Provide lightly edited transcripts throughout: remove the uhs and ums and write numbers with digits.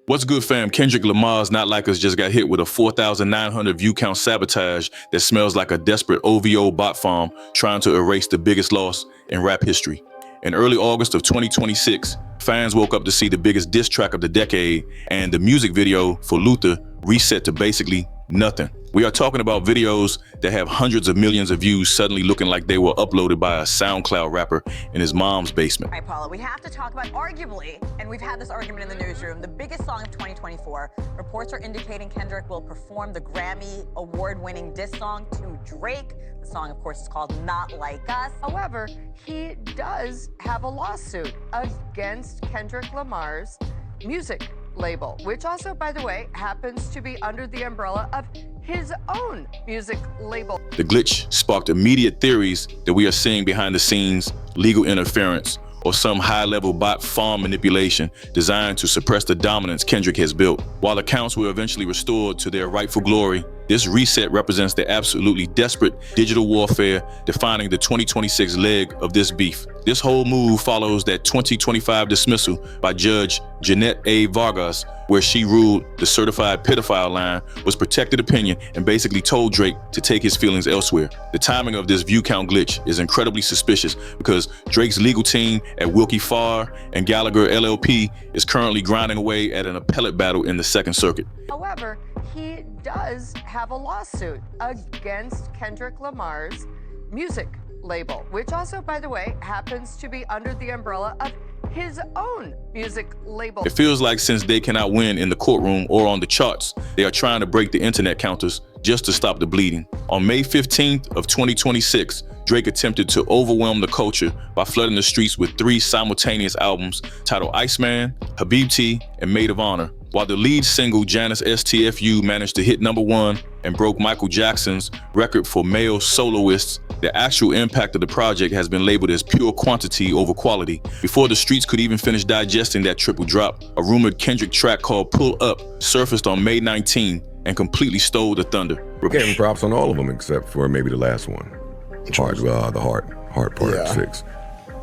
What's good, fam? Kendrick Lamar's Not Like Us just got hit with a 4,900 view count sabotage that smells like a desperate OVO bot farm trying to erase the biggest loss in rap history. In early August of 2026, fans woke up to see the biggest diss track of the decade, and the music video for Luther reset to basically nothing. We are talking about videos that have hundreds of millions of views suddenly looking like they were uploaded by a SoundCloud rapper in his mom's basement. All right, Paula, we have to talk about arguably, and we've had this argument in the newsroom, the biggest song of 2024. Reports are indicating Kendrick will perform the Grammy award-winning diss song to Drake. The song, of course, is called Not Like Us. However, he does have a lawsuit against Kendrick Lamar's music label, which also, by the way, happens to be under the umbrella of his own music label. The glitch sparked immediate theories that we are seeing behind the scenes legal interference or some high-level bot farm manipulation designed to suppress the dominance Kendrick has built. While accounts were eventually restored to their rightful glory, this reset represents the absolutely desperate digital warfare defining the 2026 leg of this beef. This whole move follows that 2025 dismissal by Judge Jeannette A. Vargas, where she ruled the certified pedophile line was protected opinion and basically told Drake to take his feelings elsewhere. The timing of this view count glitch is incredibly suspicious because Drake's legal team at Willkie, Farr, and Gallagher LLP is currently grinding away at an appellate battle in the Second Circuit. However, he does have a lawsuit against Kendrick Lamar's music label, which also, by the way, happens to be under the umbrella of his own music label. It feels like since they cannot win in the courtroom or on the charts, they are trying to break the internet counters just to stop the bleeding. On May 15th of 2026, Drake attempted to overwhelm the culture by flooding the streets with 3 simultaneous albums titled Iceman, Habibti, and Maid of Honor. While the lead single Janice STFU managed to hit #1 and broke Michael Jackson's record for male soloists, the actual impact of the project has been labeled as pure quantity over quality. Before the streets could even finish digesting that triple drop, a rumored Kendrick track called Pull Up surfaced on May 19 and completely stole the thunder. Gave him props on all of them except for maybe the last one. The heart part 6.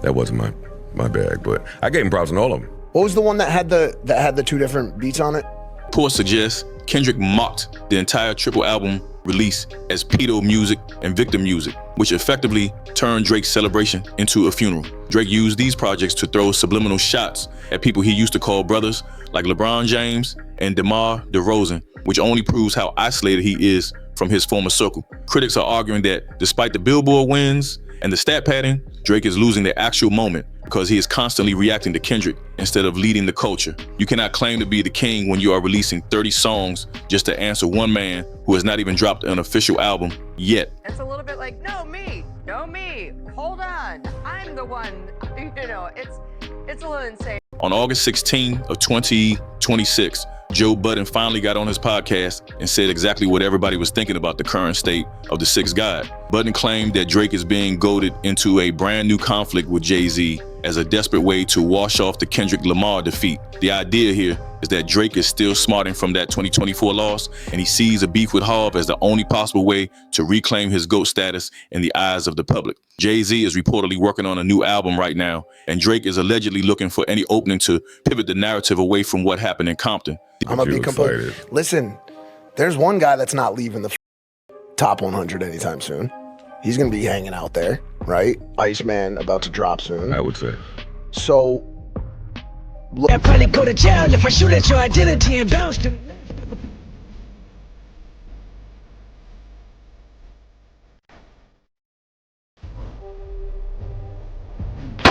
That wasn't my bag, but I gave him props on all of them. What was the one that had the 2 different beats on it? Reports suggest Kendrick mocked the entire triple album release as pedo music and victim music, which effectively turned Drake's celebration into a funeral. Drake used these projects to throw subliminal shots at people he used to call brothers like LeBron James and DeMar DeRozan, which only proves how isolated he is from his former circle. Critics are arguing that despite the Billboard wins and the stat padding, Drake is losing the actual moment because he is constantly reacting to Kendrick instead of leading the culture. You cannot claim to be the king when you are releasing 30 songs just to answer one man who has not even dropped an official album yet. It's a little bit like, no me, hold on, I'm the one, it's a little insane. On August 16 of 2026, Joe Budden finally got on his podcast and said exactly what everybody was thinking about the current state of the Sixth God. Budden claimed that Drake is being goaded into a brand new conflict with Jay-Z as a desperate way to wash off the Kendrick Lamar defeat. The idea here is that Drake is still smarting from that 2024 loss, and he sees a beef with Hov as the only possible way to reclaim his GOAT status in the eyes of the public. Jay-Z is reportedly working on a new album right now, and Drake is allegedly looking for any opening to pivot the narrative away from what happened in Compton. I'm gonna be completely. Listen, there's one guy that's not leaving the top 100 anytime soon. He's gonna be hanging out there, right? Iceman about to drop soon. I would say. So. I'd probably go to jail if I shoot at your identity and bounce to.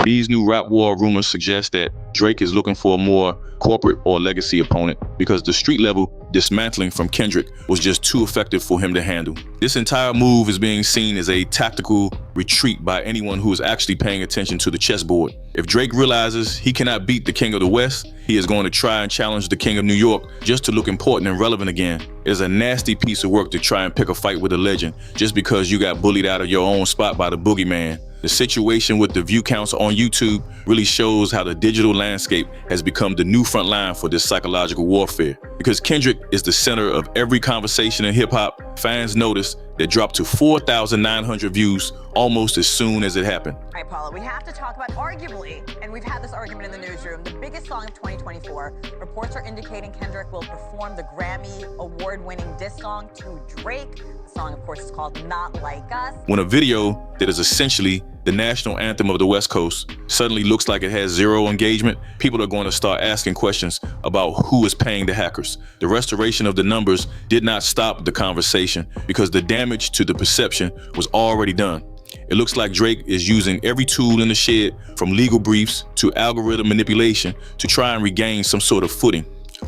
These new rap war rumors suggest that Drake is looking for a more corporate or legacy opponent because the street level dismantling from Kendrick was just too effective for him to handle. This entire move is being seen as a tactical retreat by anyone who is actually paying attention to the chessboard. If Drake realizes he cannot beat the King of the West, he is going to try and challenge the King of New York just to look important and relevant again. It is a nasty piece of work to try and pick a fight with a legend just because you got bullied out of your own spot by the boogeyman. The situation with the view counts on YouTube really shows how the digital landscape has become the new front line for this psychological warfare. Because Kendrick is the center of every conversation in hip hop, fans noticed that dropped to 4,900 views almost as soon as it happened. All right, Paula, we have to talk about arguably, and we've had this argument in the newsroom, the biggest song of 2024. Reports are indicating Kendrick will perform the Grammy award-winning diss song to Drake. The song, of course, is called Not Like Us. When a video that is essentially the national anthem of the West Coast suddenly looks like it has zero engagement, people are going to start asking questions about who is paying the hackers. The restoration of the numbers did not stop the conversation because the damage to the perception was already done. It looks like Drake is using every tool in the shed, from legal briefs to algorithm manipulation, to try and regain some sort of footing.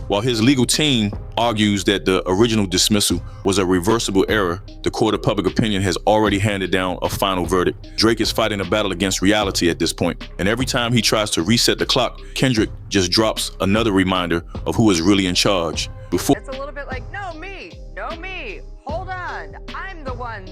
While his legal team argues that the original dismissal was a reversible error, the court of public opinion has already handed down a final verdict. Drake is fighting a battle against reality at this point, and every time he tries to reset the clock, Kendrick just drops another reminder of who is really in charge. It's a little bit like, no me, hold on, I'm the one,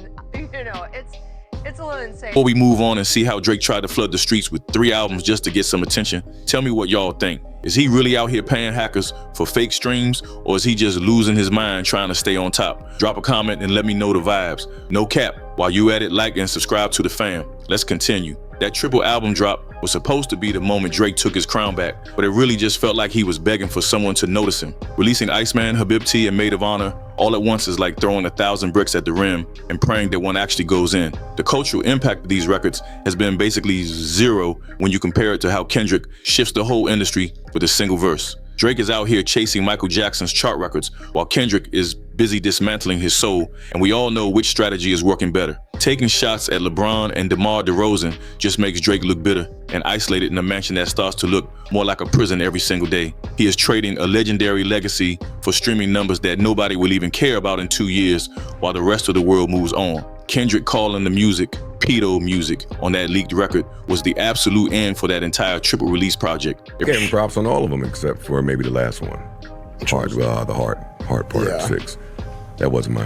it's a little insane. Before we move on and see how Drake tried to flood the streets with 3 albums just to get some attention, tell me what y'all think. Is he really out here paying hackers for fake streams, or is he just losing his mind trying to stay on top? Drop a comment and let me know the vibes. No cap. While you at it, like and subscribe to the fam. Let's continue. That triple album drop was supposed to be the moment Drake took his crown back, but it really just felt like he was begging for someone to notice him. Releasing Iceman, Habibti, and Maid of Honor all at once is like throwing 1,000 bricks at the rim and praying that one actually goes in. The cultural impact of these records has been basically zero when you compare it to how Kendrick shifts the whole industry with a single verse. Drake is out here chasing Michael Jackson's chart records, while Kendrick is busy dismantling his soul, and we all know which strategy is working better. Taking shots at LeBron and DeMar DeRozan just makes Drake look bitter and isolated in a mansion that starts to look more like a prison every single day. He is trading a legendary legacy for streaming numbers that nobody will even care about in 2 years, while the rest of the world moves on. Kendrick calling the music pedo music on that leaked record was the absolute end for that entire triple release project. I gave him props on all of them except for maybe the last one. The heart part 6. That wasn't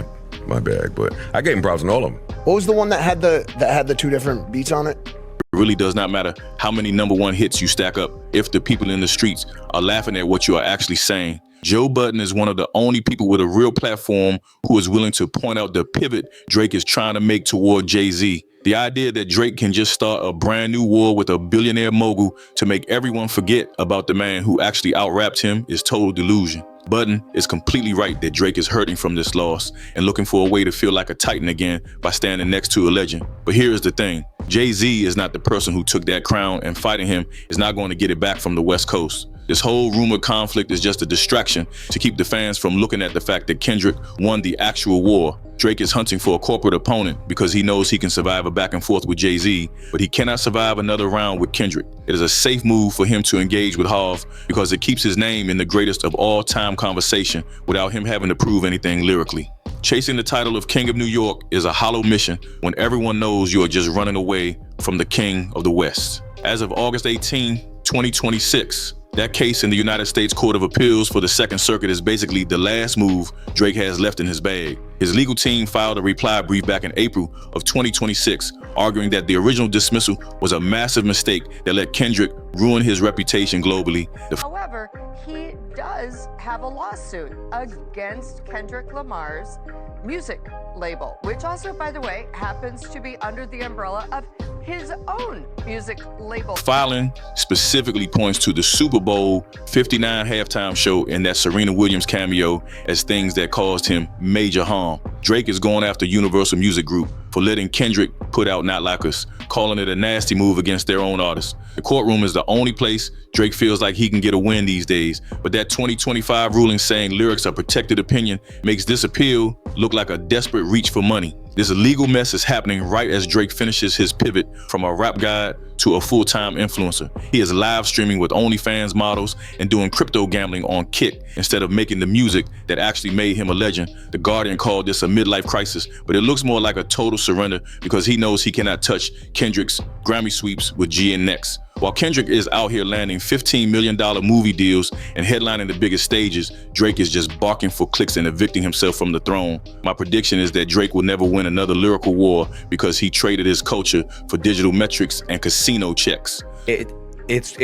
my bag, but I gave him props on all of them. What was the one that had the 2 different beats on it? It really does not matter how many #1 hits you stack up if the people in the streets are laughing at what you are actually saying. Joe Budden is one of the only people with a real platform who is willing to point out the pivot Drake is trying to make toward Jay-Z. The idea that Drake can just start a brand new war with a billionaire mogul to make everyone forget about the man who actually out-rapped him is total delusion. Budden is completely right that Drake is hurting from this loss and looking for a way to feel like a titan again by standing next to a legend. But here is the thing. Jay-Z is not the person who took that crown, and fighting him is not going to get it back from the West Coast. This whole rumored conflict is just a distraction to keep the fans from looking at the fact that Kendrick won the actual war. Drake is hunting for a corporate opponent because he knows he can survive a back and forth with Jay-Z, but he cannot survive another round with Kendrick. It is a safe move for him to engage with Hov because it keeps his name in the greatest of all time conversation without him having to prove anything lyrically. Chasing the title of King of New York is a hollow mission when everyone knows you are just running away from the King of the West. As of August 18, 2026, that case in the United States Court of Appeals for the Second Circuit is basically the last move Drake has left in his bag. His legal team filed a reply brief back in April of 2026, arguing that the original dismissal was a massive mistake that let Kendrick ruin his reputation globally. However, he does have a lawsuit against Kendrick Lamar's music label, which also, by the way, happens to be under the umbrella of his own music label. Filing specifically points to the Super Bowl 59 halftime show and that Serena Williams cameo as things that caused him major harm. Drake is going after Universal Music Group for letting Kendrick put out Not Like Us, calling it a nasty move against their own artists. The courtroom is the only place Drake feels like he can get a win these days, but that 2025 ruling saying lyrics are protected opinion makes this appeal look like a desperate reach for money. This legal mess is happening right as Drake finishes his pivot from a rap god to a full-time influencer. He is live streaming with OnlyFans models and doing crypto gambling on Kick instead of making the music that actually made him a legend. The Guardian called this a midlife crisis, but it looks more like a total surrender because he knows he cannot touch Kendrick's Grammy sweeps with G and Next. While Kendrick is out here landing $15 million movie deals and headlining the biggest stages, Drake is just barking for clicks and evicting himself from the throne. My prediction is that Drake will never win another lyrical war because he traded his culture for digital metrics and casino checks. It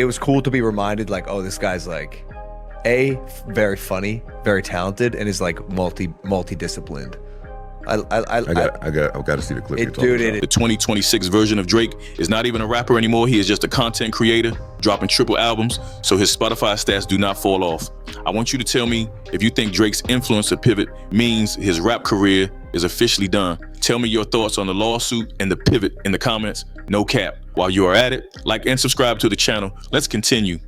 was cool to be reminded, like, oh, this guy's like, very funny, very talented, and is like multi-disciplined. I got to see the clip. You're talking about. The 2026 version of Drake is not even a rapper anymore. He is just a content creator, dropping triple albums, so his Spotify stats do not fall off. I want you to tell me if you think Drake's influencer pivot means his rap career is officially done. Tell me your thoughts on the lawsuit and the pivot in the comments. No cap. While you are at it, like and subscribe to the channel. Let's continue.